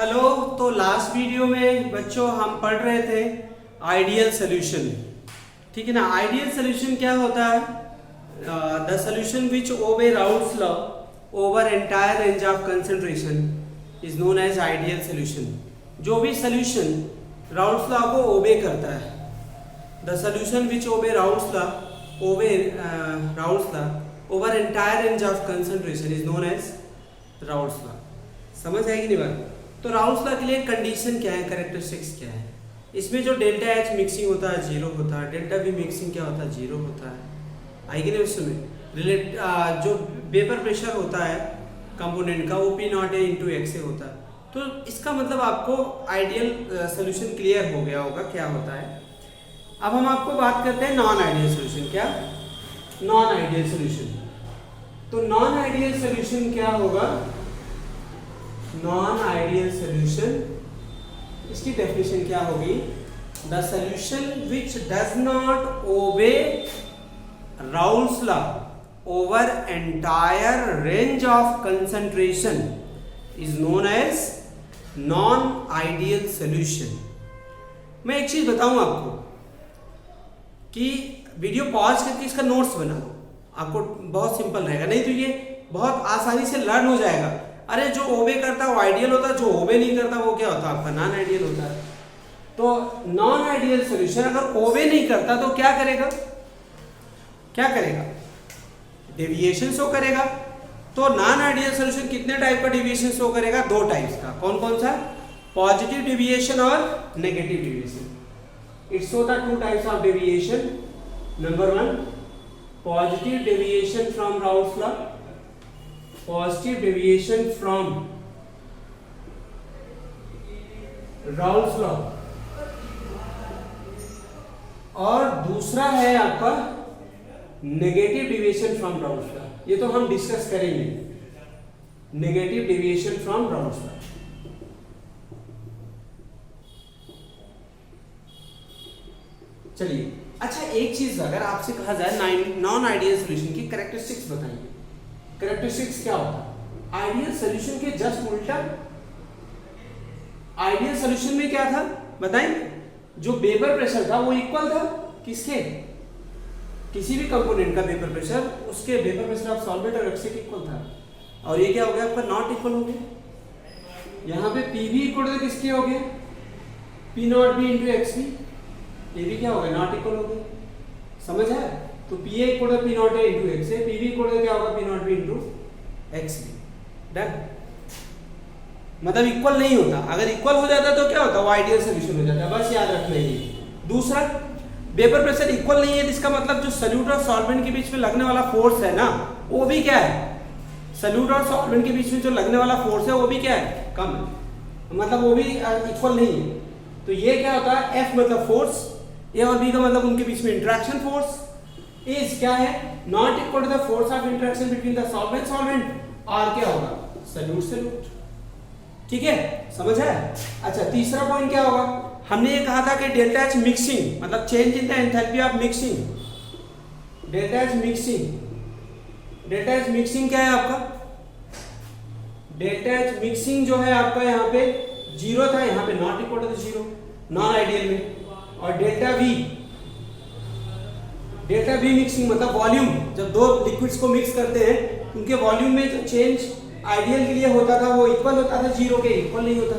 Hello. तो last video में बच्चों हम पढ़ रहे थे आइडियल सोल्यूशन, ठीक है ना। आइडियल सोल्यूशन क्या होता है? The solution which obey Raoult's law over entire range of concentration is known as ideal solution. जो भी सोल्यूशन राउल्स लॉ को ओबे करता है, the solution which obey Raoult's law over entire range of concentration is known as Raoult's law. समझ आएगी नहीं बात? तो राउल्स लॉ के लिए कंडीशन क्या है, कैरेक्टरिस्टिक्स क्या है? इसमें जो डेल्टा एच मिक्सिंग होता है जीरो होता है, डेल्टा वी मिक्सिंग क्या होता है, जीरो होता है। आएगी नहीं उसमें जो वेपर प्रेशर होता है कंपोनेंट का वो P naught A into X A होता है। तो इसका मतलब आपको आइडियल सोल्यूशन क्लियर हो गया होगा क्या होता है। अब हम आपको बात करते हैं नॉन आइडियल सोल्यूशन। क्या नॉन आइडियल सोल्यूशन? तो नॉन आइडियल सोल्यूशन क्या होगा? नॉन आइडियल सोल्यूशन, इसकी डेफिनेशन क्या होगी? The solution which does not obey Raoult's law over entire range of concentration is known as non ideal solution. मैं एक चीज बताऊं आपको कि वीडियो पॉज करके इसका नोट्स बना लो, आपको बहुत सिंपल रहेगा, नहीं तो ये बहुत आसानी से लर्न हो जाएगा। अरे जो ओबे करता है वो आइडियल होता है, जो ओबे नहीं करता वो क्या होता है आपका नॉन आइडियल होता है। तो नॉन आइडियल सोल्यूशन अगर ओबे नहीं करता तो क्या करेगा? क्या करेगा? डेविएशन शो करेगा। तो नॉन आइडियल सोल्यूशन कितने टाइप का डेविएशन शो करेगा? दो टाइप्स का। कौन कौन सा? पॉजिटिव डेविएशन और negative deviation. It's show the two types of deviation. Number one, positive deviation from Raoult's law, positive deviation from Raoult's law, और दूसरा है आपका negative deviation from Raoult's law. ये तो हम डिस्कस करेंगे, negative deviation from Raoult's law. चलिए, अच्छा एक चीज अगर आपसे कहा जाए नॉन आइडियल सोल्यूशन की कैरेक्टरिस्टिक्स बताइए, कैरेक्टरिस्टिक्स क्या होता है? आइडियल सोल्यूशन के जस्ट उल्टा। आइडियल सोल्यूशन में क्या था बताएं? जो वेपर प्रेशर था वो इक्वल था किसके? किसी भी कंपोनेंट का वेपर प्रेशर उसके वेपर प्रेशर ऑफ सॉल्वेंट और एक्स इक्वल था। और ये क्या हो गया आपका? नॉट इक्वल हो गया। यहाँ पे पी भी इक्वल तो किसके हो गया? P naught B into X B. ये भी क्या हो गया? नॉट इक्वल हो गया। समझ है? तो P A equal P naught A into X A, P B equal क्या होगा? P naught B into X B. Done? मतलब इक्वल नहीं होता। अगर इक्वल हो जाता तो क्या होता? वो आइडियल सोल्यूशन हो जाता। बस याद रखना है ये। दूसरा, वेपर प्रेशर इक्वल नहीं है, इसका मतलब जो सॉल्यूट और सॉल्वेंट के बीच में लगने वाला फोर्स है ना, वो भी क्या है? सॉल्यूट और सॉल्वेंट के बीच में जो लगने वाला फोर्स है वो भी क्या है? कम है। मतलब वो भी इक्वल नहीं है। तो ये क्या होता है? एफ मतलब फोर्स, ए और बी का मतलब उनके बीच में इंटरेक्शन फोर्स इज क्या है? Not equal to the force of interaction between the solvent और क्या होगा? सॉल्यूट। ठीक है, समझ है? अच्छा, तीसरा पॉइंट क्या होगा? हमने ये कहा था कि डेल्टा एच मिक्सिंग मतलब change in the enthalpy of mixing. Delta H mixing क्या है आपका? डेल्टा एच मिक्सिंग जो है आपका यहाँ पे जीरो था, यहाँ पे not equal to zero non ideal में। और डेल्टा वी मिक्सिंग मतलब वॉल्यूम, जब दो लिक्विड्स को मिक्स करते हैं उनके वॉल्यूम में जो चेंज आइडियल के लिए होता था वो इक्वल होता था, जीरो के इक्वल नहीं होता।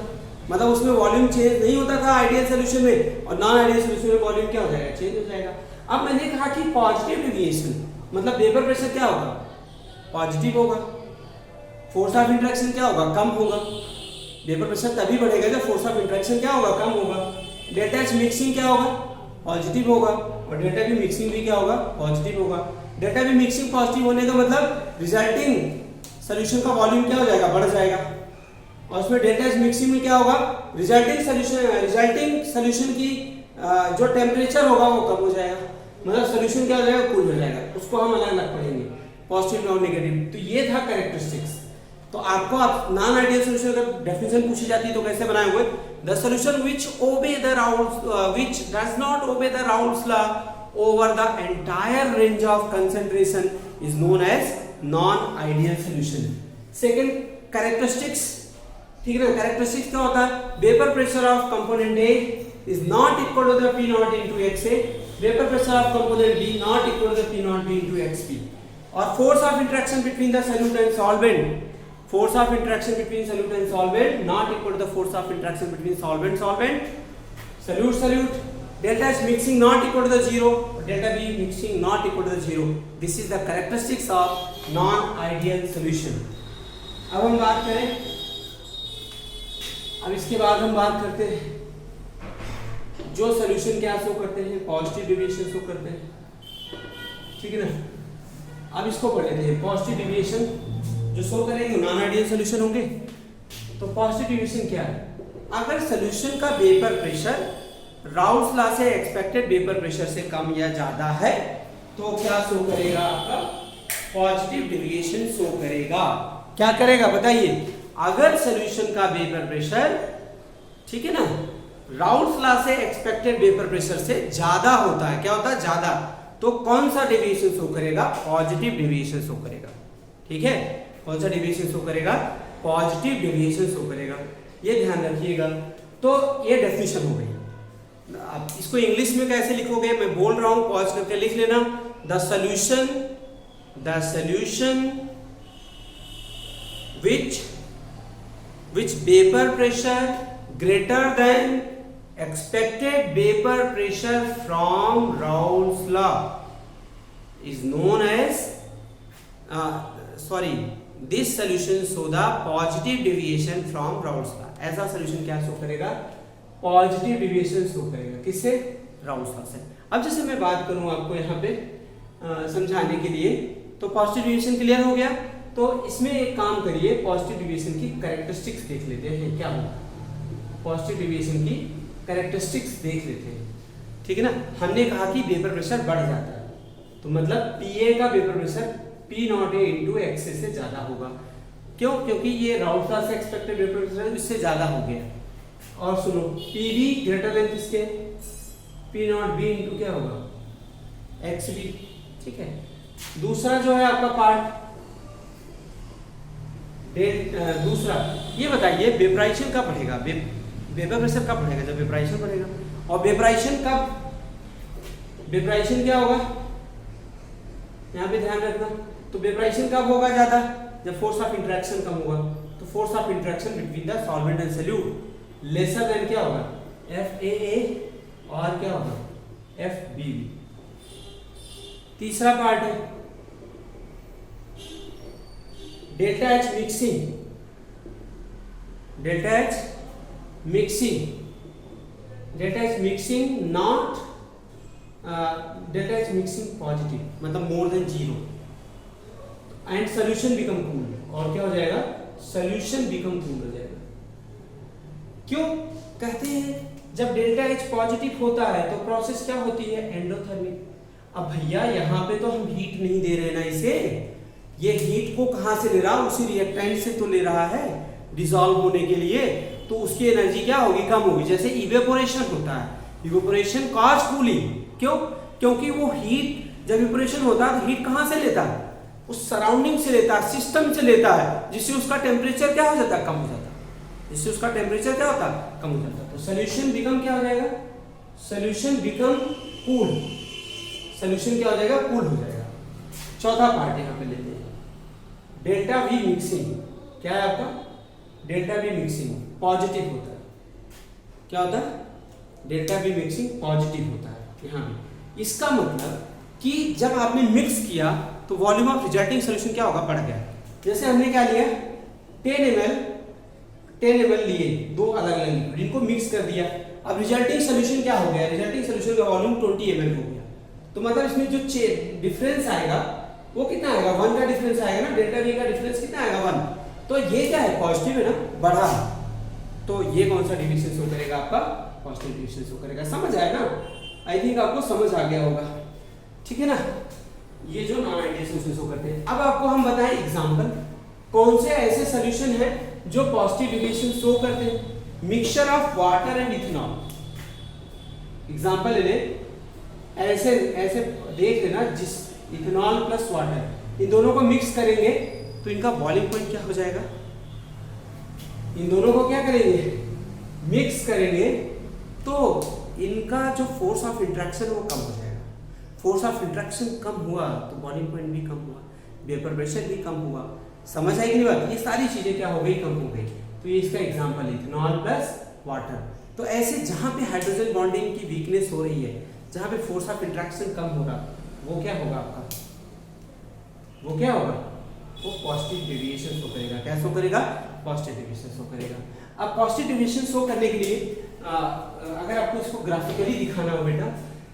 मतलब उसमें वॉल्यूम चेंज नहीं होता था आइडियल सोल्यूशन में, और नॉन आइडियल सोल्यूशन में वॉल्यूम क्या हो जाएगा? चेंज हो जाएगा। अब मैंने कहा कि पॉजिटिव डेविएशन मतलब वेपर प्रेशर क्या होगा? पॉजिटिव होगा। फोर्स ऑफ इंटरेक्शन क्या होगा? कम होगा। वेपर प्रेशर तभी बढ़ेगा जब फोर्स ऑफ इंटरेक्शन क्या होगा? कम होगा। डेल्टा एच मिक्सिंग क्या होगा? पॉजिटिव होगा। और डेल्टा वी मिक्सिंग भी क्या होगा? पॉजिटिव होगा। डेल्टा वी मिक्सिंग पॉजिटिव होने का मतलब रिजल्टिंग सोल्यूशन का वॉल्यूम क्या हो जाएगा? बढ़ जाएगा। और उसमें डेल्टा एच मिक्सिंग में क्या होगा? रिजल्टिंग सोल्यूशन की जो टेम्परेचर होगा वो कम हो जाएगा। मतलब सोल्यूशन क्या हो जाएगा? कूल हो जाएगा। उसको हम अलग अलग पढ़ेंगे, पॉजिटिव और नेगेटिव। तो ये था कैरेक्टरिस्टिक्स। तो आपको नॉन आइडियल सोल्यूशन का डेफिनेशन पूछी जाती है तो कैसे बनाए हुए? The solution which obey the rules which does not obey the rules law over the entire range of concentration is known as non ideal solution. Second characteristics ठीक है ना। कैरेक्टरिस्टिक्स क्या होता है, vapour pressure of component A is not equal to the P naught into X A, vapour pressure of component B not equal to the P naught B into X B. और force of interaction between the solute and solvent, force of interaction between solute and solvent not equal to the force of interaction between solvent, solute. Delta H mixing not equal to the zero, delta B mixing not equal to the zero. This is the characteristics of non-ideal solution. अब हम बात करें, अब इसके बाद हम बात करते हैं जो सोल्यूशन क्या शो करते हैं, पॉजिटिव डेविएशन शो करते हैं, ठीक है ना। अब इसको पढ़ लेते हैं, पॉजिटिव डेविएशन जो शो करेंगे नॉन आइडियल सॉल्यूशन होंगे। तो पॉजिटिव डेविएशन क्या है, अगर सॉल्यूशन का वेपर प्रेशर राउल्स लॉ से एक्सपेक्टेड वेपर प्रेशर से कम या ज्यादा है तो क्या शो करेगा, आपका पॉजिटिव डेविएशन शो करेगा। क्या करेगा बताइए, अगर सॉल्यूशन का वेपर प्रेशर, ठीक है ना, राउल्स लॉ से एक्सपेक्टेड वेपर प्रेशर से ज्यादा होता है, क्या होता है ज्यादा, तो कौन सा डेविएशन शो करेगा, पॉजिटिव डेविएशन शो करेगा। ठीक है, कौन सा डेविएशन शो करेगा, पॉजिटिव डेविएशन शो करेगा, ये ध्यान रखिएगा। तो ये डेफिनेशन हो गई। आप इसको इंग्लिश में कैसे लिखोगे, मैं बोल रहा हूं, पॉज करके लिख लेना। The solution which vapor pressure greater than expected vapor pressure from Raoult's law is known as this solution show the positive deviation from Raoult's law। ऐसा solution क्या शो करेगा, पॉजिटिव डेविएशन शो करेगा, किससे, Raoult's law से। अब जैसे मैं बात करूं आपको यहाँ पे समझाने के लिए, तो पॉजिटिव डेविएशन क्लियर हो गया। तो इसमें एक काम करिए, पॉजिटिव डेविएशन की कैरेक्टरिस्टिक्स देख लेते हैं क्या होगा, पॉजिटिव डेविएशन की कैरेक्टरिस्टिक्स देख लेते हैं, ठीक है ना। हमने कहा कि वेपर प्रेशर बढ़ जाता है, तो मतलब पीए का vapour pressure P naught A into x से ज्यादा होगा। क्यों, क्योंकि ये राउल्स लॉ से एक्सपेक्टेड वेपर प्रेशर इससे ज्यादा हो गया। और सुनो, पी बी ग्रेटर देन किसके, पी नॉट बी इंटू क्या होगा, एक्स बी, ठीक है। दूसरा जो है आपका पार्ट, दूसरा ये बताइए वेपराइजेशन कब बढ़ेगा, वेपर प्रेशर कब बढ़ेगा, जब वेपराइजेशन बढ़ेगा। और वेपराइजेशन कब, वेपराइजेशन क्या होगा, यहाँ पे ध्यान रखना। तो वेपराइजेशन कब होगा ज्यादा, जब फोर्स ऑफ इंटरेक्शन कम होगा। तो force of interaction between the solvent and solute lesser than क्या होगा, एफ ए ए और क्या होगा, एफ बी बी। तीसरा पार्ट है delta H mixing, delta H mixing, delta H mixing not, delta H mixing positive, मतलब more than zero, and solution become cool. और क्या हो जाएगा, सोल्यूशन बिकम कूल हो जाएगा। क्यों कहते हैं, जब डेल्टा एच पॉजिटिव होता है तो प्रोसेस क्या होती है, एंडोथर्मिक। अब भैया यहाँ पे तो हम हीट नहीं दे रहे ना इसे, ये हीट को कहां से ले रहा, उसी रिएक्टेंट से तो ले रहा है डिसॉल्व होने के लिए। तो उसकी एनर्जी क्या होगी, कम होगी। जैसे इवेपोरेशन होता है, इवेपोरेशन कॉज कूलिंग। क्यों, क्योंकि वो हीट जब इवेपोरेशन होता है तो हीट कहां से लेता है, उस सराउंडिंग से लेता है, सिस्टम से लेता है, जिससे उसका टेम्परेचर क्या हो जाता है, कम हो जाता है, जिससे उसका टेम्परेचर क्या होता है, कम हो जाता है। तो सोल्यूशन बिकम क्या हो जाएगा, सोल्यूशन बिकम कूल, सोल्यूशन क्या हो जाएगा, कूल हो जाएगा। चौथा पार्ट यहाँ पे लेते हैं, डेल्टा वी मिक्सिंग। क्या है आपका, डेल्टा वी मिक्सिंग पॉजिटिव होता है। क्या होता है, डेल्टा वी मिक्सिंग पॉजिटिव होता है यहाँ पे। इसका मतलब कि जब आपने मिक्स किया तो वॉल्यूम ऑफ रिजल्टिंग सोल्यूशन क्या होगा, बढ़ गया। जैसे हमने क्या लिया, 10 ml लिए, दो अलग अलग लिक्विड, इनको मिक्स कर दिया। अब रिजल्टिंग सोल्यूशन क्या हो गया, रिजल्टिंग सोल्यूशन का वॉल्यूम 20 ml हो गया। तो मतलब इसमें जो डिफरेंस आएगा वो कितना आएगा, 1 का डिफरेंस आएगा ना, डेल्टा वी का डिफरेंस कितना आएगा, 1। तो ये क्या है, पॉजिटिव है ना, बढ़ा। तो ये कौन सा डिविजन शो करेगा, आपका पॉजिटिव डिविजन शो करेगा। समझ आया ना, आई थिंक आपको समझ आ गया होगा, ठीक है ना। ये जो नॉन आइडियल सॉल्यूशन शो करते हैं। अब आपको हम बताएं एग्जांपल, कौन से ऐसे सॉल्यूशन है जो पॉजिटिव डिविजन शो करते हैं। Mixture of water and ethanol, example ले ले, ऐसे ऐसे देख लेना, जिस इथेनॉल प्लस वाटर, इन दोनों को मिक्स करेंगे तो इनका बॉइलिंग पॉइंट क्या हो जाएगा, इन दोनों को क्या करेंगे, मिक्स करेंगे, तो इनका जो फोर्स ऑफ इंट्रैक्शन वो कम हो जाएगा। फोर्स ऑफ इंट्रैक्शन कम हुआ तो बॉइलिंग पॉइंट भी कम हुआ, वेपर प्रेशर भी कम हुआ। समझ आएगी नहीं बात, ये सारी चीजें क्या हो गई, कम हो गई। तो ये इसका एग्जांपल इथेनॉल प्लस वाटर। तो ऐसे जहां पे हाइड्रोजन बॉन्डिंग की वीकनेस हो रही है, जहां पे फोर्स ऑफ इंट्रैक्शन कम हो रहा, वो क्या होगा आपका, वो क्या होगा, वो पॉजिटिव डेविएशन शो करेगा। क्या शो करेगा, पॉजिटिव डेविएशन शो करेगा। अब पॉजिटिव डेविएशन शो करने के लिए अगर आपको इसको ग्राफिकली दिखाना हो बेटा,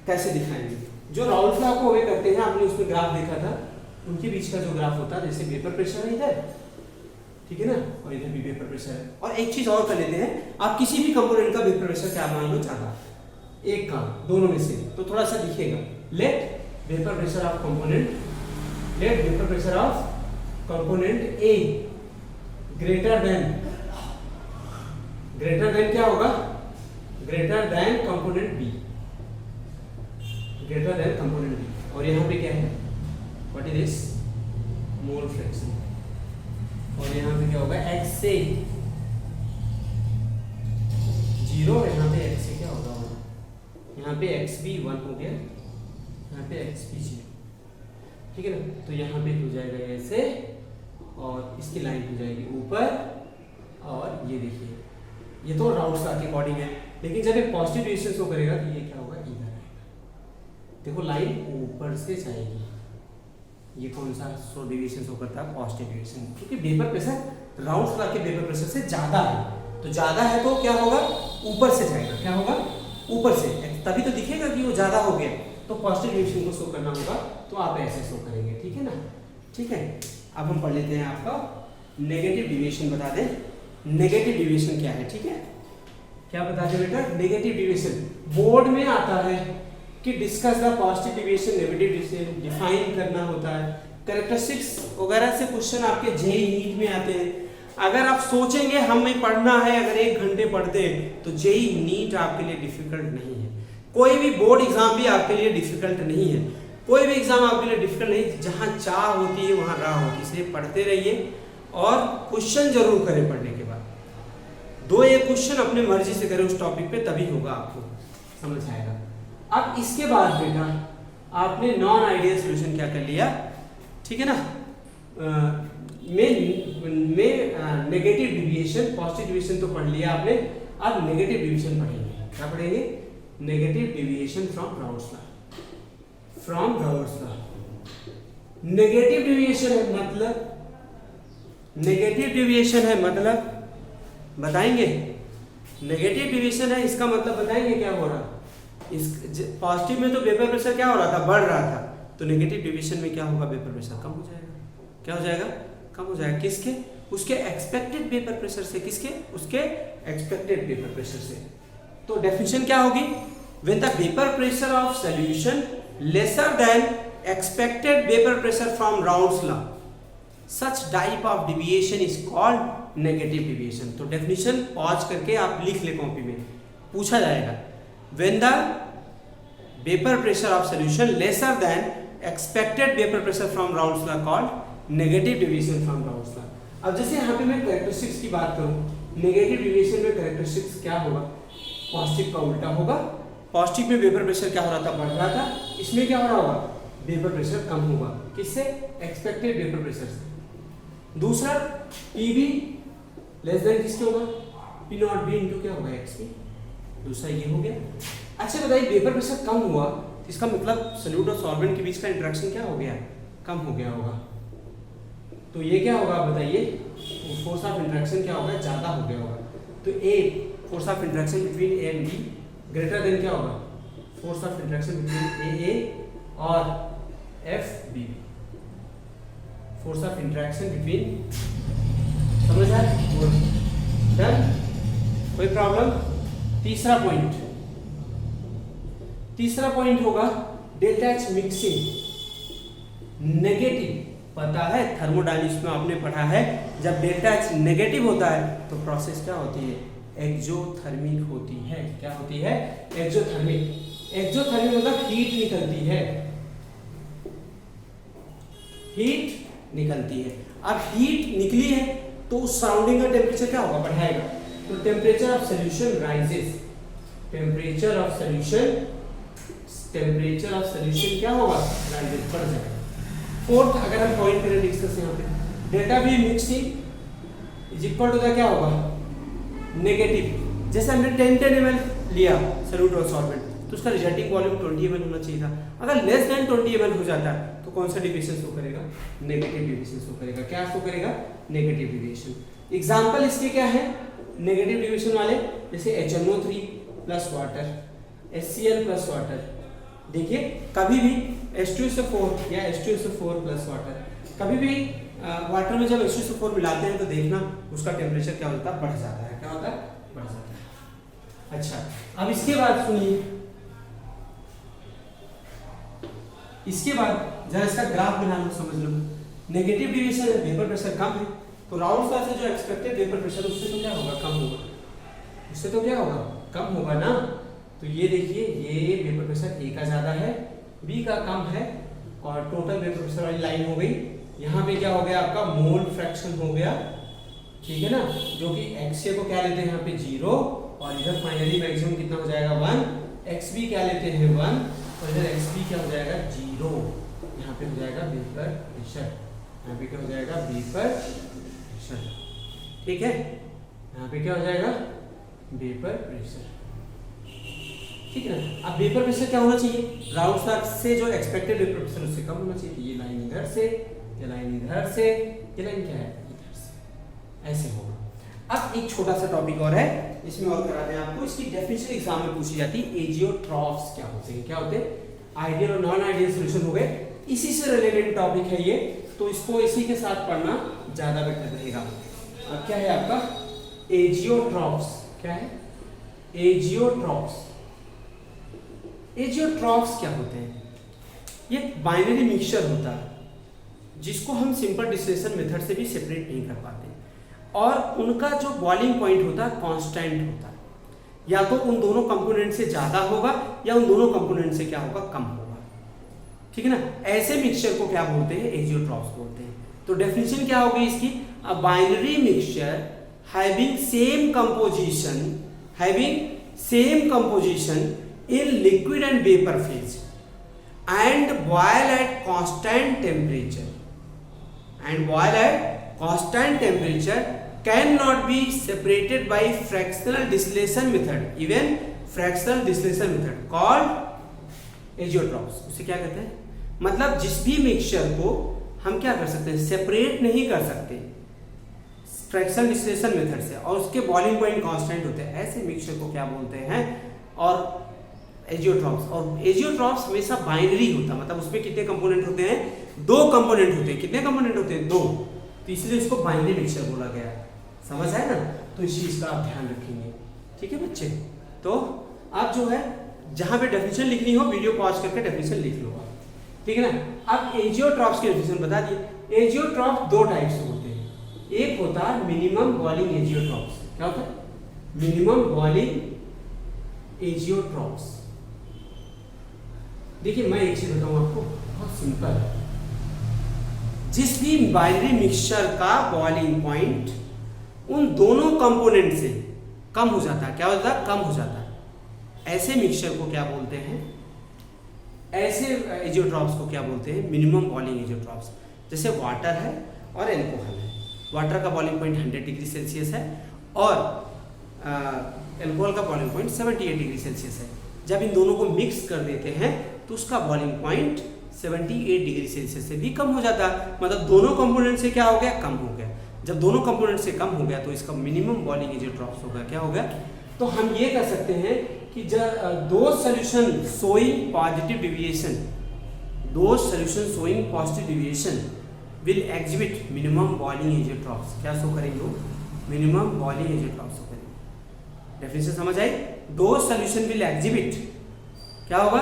कैसे दिखाएंगे, जो राउल्स लॉ को वे करते हैं, आपने उसमें ग्राफ देखा था, उनके बीच का जो ग्राफ होता है, जैसे वेपर प्रेशर है इधर, ठीक है ना, और इधर भी वेपर प्रेशर है। और एक चीज और कर लेते हैं, आप किसी भी कंपोनेंट का वेपर प्रेशर क्या मान लो ज्यादा, एक का, दोनों में से, तो थोड़ा सा दिखेगा। Let vapour pressure of component, let vapour pressure of component A greater than क्या होगा, greater than component B, greater than component B. और यहाँ पे क्या है, what is this, mole fraction. और यहाँ पे क्या होगा, x से 0, यहाँ पे x से क्या होगा, यहाँ पे x भी 1 हो गया, यहाँ पे x भी 0, ठीक है ना। तो यहाँ पे हो जाएगा ऐसे, और इसकी लाइन हो जाएगी ऊपर, और ये देखिए, ये तो राउंड्स के अकॉर्डिंग है, लेकिन जब एक पॉजिटिव डेविएशन शो करेगा तो ये क्या होगा, इधर आएगा। देखो लाइन ऊपर से जाएगी, ये कौन सा शो डेविएशन शो करता है, पॉजिटिव डेविएशन, क्योंकि वेपर प्रेशर राउंड्स के वेपर प्रेशर से ज्यादा है। तो ज्यादा है तो क्या होगा, ऊपर से जाएगा, क्या होगा, ऊपर से, तभी तो दिखेगा कि वो ज्यादा हो गया। तो पॉजिटिव डेविएशन को शो करना होगा, तो आप ऐसे शो करेंगे, ठीक है ना। ठीक है, अब हम पढ़ लेते हैं, आपका नेगेटिव डेविएशन बता दें। नेगेटिव डेविएशन क्या है, ठीक है, क्या बता दें बेटा, नेगेटिव डेविएशन बोर्ड में आता है कि discuss the positive deviation, negative deviation define करना होता है। कैरेक्टरिस्टिक्स वगैरह से क्वेश्चन आपके जेईई नीट में आते हैं। अगर आप सोचेंगे हमें पढ़ना है, अगर 1 घंटे पढ़ते हैं, तो जेईई नीट आपके लिए डिफिकल्ट नहीं है। कोई भी बोर्ड एग्जाम भी आपके लिए डिफिकल्ट नहीं है, कोई भी एग्जाम आपके लिए डिफिकल्ट नहीं। जहां चाह होती है वहां राह होती है, इसलिए पढ़ते रहिए और क्वेश्चन जरूर करें पढ़ने के बाद। 2-1 क्वेश्चन अपने मर्जी से करें उस टॉपिक पे, तभी होगा, आपको समझ आएगा। अब इसके बाद बेटा आपने नॉन आइडियल सॉल्यूशन क्या कर लिया, ठीक है ना, में नेगेटिव डेविएशन, पॉजिटिव डेविएशन तो पढ़ लिया आपने। अब नेगेटिव डेविएशन पढ़ेंगे, क्या पढ़ेंगे, negative deviation from Raoult's law, from Raoult's law. Negative deviation है मतलब, नेगेटिव डेविएशन है मतलब बताएंगे, नेगेटिव डेविएशन है इसका मतलब बताएंगे क्या हो रहा। इस पॉजिटिव में तो वेपर प्रेशर क्या हो रहा था, बढ़ रहा था, तो नेगेटिव डेविएशन में क्या होगा, वेपर प्रेशर कम हो जाएगा। क्या हो जाएगा, कम हो जाएगा। किसके, उसके एक्सपेक्टेड वेपर प्रेशर से, किसके, उसके एक्सपेक्टेड वेपर प्रेशर से। तो डेफिनेशन क्या होगी, when the vapour pressure of solution lesser than expected vapour pressure from Raoult's law, such type of deviation is called negative deviation. तो डेफिनेशन पॉज करके आप लिख ले कॉपी में, पूछा जाएगा। When the vapour pressure of solution lesser than expected vapour pressure from Raoult's law called negative deviation from Raoult's law. अब जैसे यहाँ पे मैं कैरेक्टरिस्टिक्स की बात करूँ, नेगेटिव डेविएशन में कैरेक्टरिस्टिक्स क्या होगा, पॉजिटिव का उल्टा होगा। पॉजिटिव में वेपर प्रेशर क्या हो रहा था, बढ़ रहा था, इसमें क्या हो रहा होगा, वेपर प्रेशर कम होगा। किससे, एक्सपेक्टेड वेपर प्रेशर से। दूसरा पीबी लेस देन किसके होगा, पी नॉट बी इंटू क्या होगा, एक्स पी। दूसरा ये हो गया। अच्छा बताइए, वेपर प्रेशर कम हुआ, इसका मतलब सॉल्यूट और सॉल्वेंट के बीच का इंटरेक्शन क्या हो गया, कम हो गया होगा। तो ये क्या होगा बताइए, फोर्स ऑफ इंटरेक्शन क्या होगा, ज्यादा हो गया होगा। तो A force of interaction between A and B greater than क्या होगा, force of interaction between A और F B. Force of interaction between, समझ आया, डन, कोई प्रॉब्लम। तीसरा पॉइंट होगा डेल्टा एच मिक्सिंग नेगेटिव। पता है थर्मोडायनामिक्स में आपने पढ़ा है, जब डेल्टा एच नेगेटिव होता है तो प्रोसेस क्या होती है, एक्सोथर्मिक होती है। क्या होती है, एक्सोथर्मिक। एक्सोथर्मिक मतलब हीट निकलती है, हीट निकलती है। अब हीट निकली है तो उस सराउंडिंग का टेम्परेचर क्या होगा, बढ़ाएगा। तो temperature of solution rises, temperature of solution क्या होगा, राइजेस, बढ़ जाएगा। फोर्थ अगर हम पॉइंट करें डिस्कस यहाँ पे, delta V mixing is equal to the क्या होगा, नेगेटिव। जैसे हमने 10 ml लिया सॉल्यूट और सॉल्वेंट, तो उसका रिजल्टिंग वॉल्यूम 20 ml होना चाहिए था। अगर लेस देन 20 ml हो जाता है तो कौन सा डिविएशन शो करेगा, नेगेटिव डिविएशन शो करेगा। क्या शो करेगा, नेगेटिव डिविएशन। एग्जांपल इसके क्या है नेगेटिव डिविएशन वाले, जैसे HNO3 plus water, HCl plus water. देखिए कभी भी H2SO4 या H2SO4 प्लस वाटर, कभी भी वाटर में जब H2SO4 मिलाते हैं तो देखना उसका टेम्परेचर क्या होता है, बढ़ जाता है। क्या होता है, बढ़ जाता है। अच्छा, अब इसके बाद सुनिए, इसके बाद जरा इसका ग्राफ बना लो, समझ लो। नेगेटिव डिविएशन है, वेपर प्रेशर कम है, तो राउंड लॉ से जो एक्सपेक्टेड वेपर प्रेशर उससे तो क्या होगा, कम होगा। उससे तो क्या होगा, कम होगा ना। तो ये देखिए, ये वेपर प्रेशर A का ज्यादा है, B का कम है, और टोटल वेपर प्रेशर वाली लाइन हो गई। यहाँ पे क्या हो गया, आपका मोल फ्रैक्शन हो गया, ठीक है ना, जो कि XA को क्या लेते हैं यहाँ पे 0, और इधर फाइनली मैक्सिमम कितना हो जाएगा 1, XB क्या लेते हैं 1, और इधर XB क्या हो जाएगा 0। यहाँ पे हो जाएगा वेपर प्रेशर, यहाँ पे क्या हो जाएगा वेपर प्रेशर, ठीक है। यहाँ पे क्या हो जाएगा वेपर प्रेशर, ठीक है ना। अब वेपर प्रेशर क्या होना चाहिए, राउंड स्टार्ट से जो एक्सपेक्टेड वेपर प्रेशर उससे कम होना चाहिए। ये लाइन इधर से, ये लाइन इधर से, ये लाइन क्या है इधर से, ऐसे होगा। अब एक छोटा सा टॉपिक और है, इसमें और करा दें आपको, इसकी डेफिनेशन एग्जाम में पूछी जाती है। एजियोट्रॉफ्स क्या होते हैं, क्या होते हैं, आइडियल और नॉन आइडियल सॉल्यूशन हो गए, इसी से रिलेटेड टॉपिक है ये, तो इसको इसी के साथ पढ़ना ज्यादा बेटर रहेगा। अब क्या है आपका एजियोट्रॉफ्स, क्या है एजियोट्रॉफ्स। एजियोट्रॉफ्स क्या होते हैं, ये बाइनरी मिक्सचर होता है जिसको हम सिंपल डिस्टिलेशन मेथड से भी सेपरेट नहीं कर पाते, और उनका जो बॉइलिंग पॉइंट होता है कांस्टेंट होता है, या तो उन दोनों कंपोनेंट से ज्यादा होगा या उन दोनों कंपोनेंट से क्या होगा, कम होगा, ठीक है ना। ऐसे मिक्सचर को क्या बोलते हैं, एजियोट्रॉफ्स बोलते हैं। तो डेफिनेशन क्या होगी इसकी, a binary mixture having same composition in liquid and vapor phase and boil at constant temperature cannot be separated by fractional distillation method called एजियोट्रॉफ्स। उसे क्या कहते हैं, मतलब जिस भी मिक्सचर को हम क्या कर सकते हैं, सेपरेट नहीं कर सकते फ्रैक्शनल डिस्टिलेशन मेथड से, और उसके बॉइलिंग पॉइंट कांस्टेंट होते हैं, ऐसे मिक्सचर को क्या बोलते हैं, और एजियोट्रॉफ्स। और एजियोट्रॉफ्स हमेशा बाइनरी होता है, मतलब उसमें कितने कंपोनेंट होते हैं, 2 कंपोनेंट होते हैं। कितने कंपोनेंट होते हैं, 2, तो इसलिए इसको बाइनरी मिक्सचर बोला गया। समझ आया ना, तो इस चीज का आप ध्यान रखेंगे, ठीक है बच्चे। तो आप जो है जहां पे डेफिनेशन लिखनी हो वीडियो पॉज करके डेफिनेशन लिख लो आप, ठीक है ना। अब एजियोट्रॉफ्स की डेफिनेशन बता दिए। एजियोट्रॉफ 2 टाइप से होते हैं, एक होता है मिनिमम बॉइलिंग एजियोट्रॉफ्स। क्या होता है, मिनिमम बॉइलिंग एजियोट्रॉफ्स। देखिए मैं एक चीज बताऊं आपको, बहुत सिंपल, जिस भी बाइनरी मिक्सचर का बॉइलिंग पॉइंट उन दोनों कंपोनेंट से कम हो जाता है, क्या होता है, कम हो जाता है, ऐसे मिक्सचर को क्या बोलते हैं, ऐसे एजियोट्रॉफ्स को क्या बोलते हैं, मिनिमम बॉइलिंग एजियोट्रॉफ्स। जैसे वाटर है और एल्कोहल है, वाटर का बॉइलिंग पॉइंट 100 डिग्री सेल्सियस है और एल्कोहल का बॉइलिंग पॉइंट 78 डिग्री सेल्सियस है। जब इन दोनों को मिक्स कर देते हैं तो उसका बॉइलिंग पॉइंट 78 डिग्री सेल्सियस से भी कम हो जाता है, मतलब दोनों कंपोनेंट से क्या हो गया, कम हो गया। जब दोनों कंपोनेंट से कम हो गया तो इसका मिनिमम बॉइलिंग एजियोट्रॉफ्स होगा, क्या हो गया। तो हम ये कह सकते हैं कि जब दो solution showing positive deviation will exhibit minimum boiling azeotropes. क्या शो करेंगे, मिनिमम बॉइलिंग एजियोट्रॉफ्स शो करेंगे। डेफिनेशन समझ आई, दो सॉल्यूशन विल एग्जिबिट क्या होगा,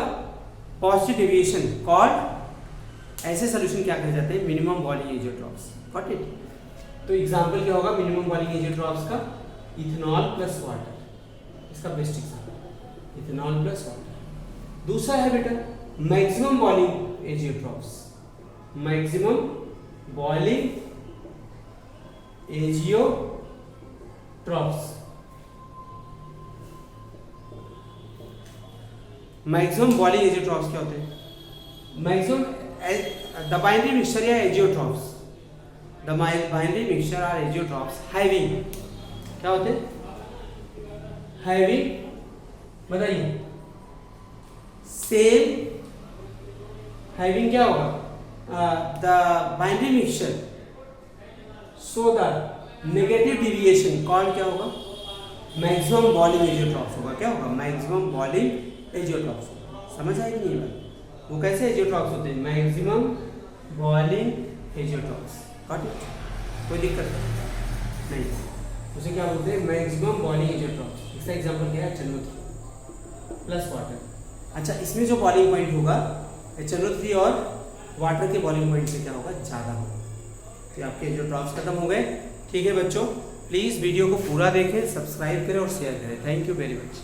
पॉजिटिव डिविएशन कॉल्ड, ऐसे सॉल्यूशन क्या कहे जाते हैं, minimum boiling azeotropes. Got it. तो एग्जांपल क्या होगा मिनिमम बॉइलिंग एजियोट्रॉफ्स का, इथेनॉल प्लस वाटर, इसका best example ethanol plus water. दूसरा है बेटा maximum boiling azeotropes, maximum boiling azeotropes. Maximum boiling azeotropes क्या होते हैं? मैक्सिमम द बाइनरी मिक्सचर या azeotropes, the binary mixture are azeotropes having, क्या होते हैं? हैविंग, बताइए, सेम, हैविंग क्या होगा? The binary mixture so the negative deviation called क्या होगा? मैक्सिमम बॉलिंग एजियोट्रॉफ्स होगा। क्या होगा? Maximum boiling azeotropes. समझ आएगी नहीं बात? वो कैसे एजियोट्रॉफ्स होते हैं? Maximum boiling azeotropes. Got it? कोई दिक्कत नहीं, उसे क्या बोलते हैं? Maximum boiling एजियोट्रॉफ्स। इसका एग्जांपल क्या है? HNO3 plus water. अच्छा, इसमें जो बॉलिंग पॉइंट होगा HNO3 और वाटर के बॉलिंग पॉइंट से क्या होगा? ज़्यादा होगा। तो आपके एजियोट्रॉफ्स खत्म हो गए। ठीक है बच्चों, प्लीज़ वीडियो को पूरा देखें, सब्सक्राइब करें और शेयर करें। Thank you very much.